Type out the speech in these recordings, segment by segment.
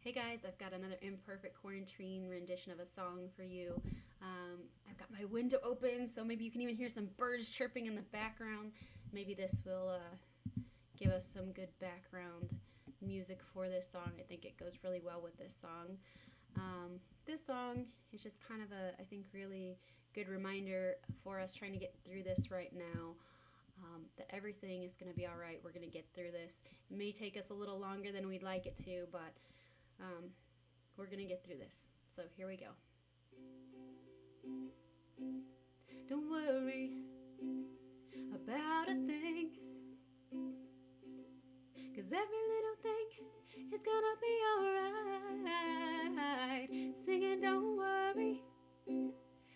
Hey guys, I've got another Imperfect quarantine rendition of a song for you. I've got my window open, so maybe you can even hear some birds chirping in the background. Maybe this will give us some good background music for this song. I think it goes really well with this song. This song is just kind of a, I think, really good reminder for us trying to get through this right now. That everything is going to be all right. We're going to get through this. It may take us a little longer than we'd like it to, but we're going to get through this. So here we go. Don't worry about a thing, 'cause every little thing is gonna be alright. Singing, don't worry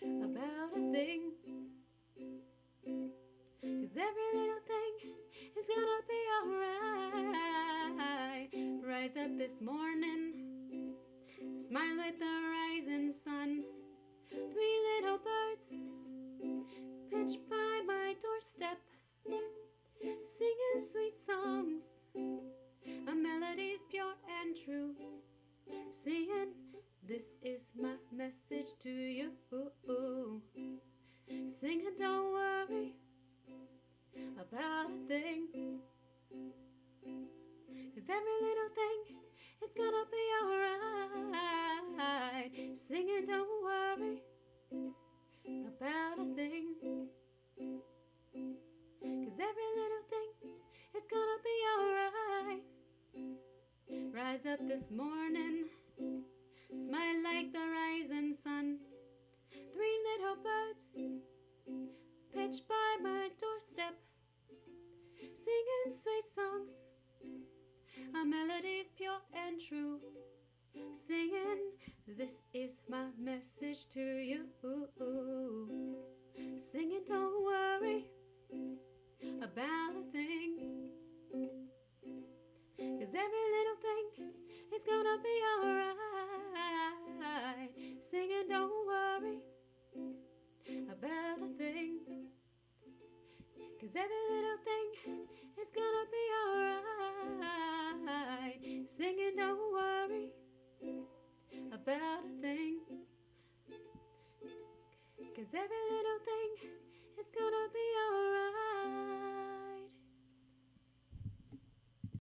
about a thing, 'cause every little thing is gonna be alright. Rise up this morning, smile with the rising sun. Three little birds pitch by my doorstep, singing sweet songs, a melody's pure and true. Singing, this is my message to you. Singing, don't worry about a thing, 'cause every little thing is gonna be alright. Singing, don't worry about a thing, 'cause every little thing is gonna be alright. Rise up this morning, smile like the rising sun. Three little birds pitch by my doorstep, singing sweet songs, a melody's pure and true. Singing, this is my message to you. Singing, don't worry about a thing, 'cause every little thing is gonna be alright. Singing, don't worry about a thing, 'cause every little thing is gonna be alright. Singing, don't worry about a thing, 'cause every little thing is gonna be alright.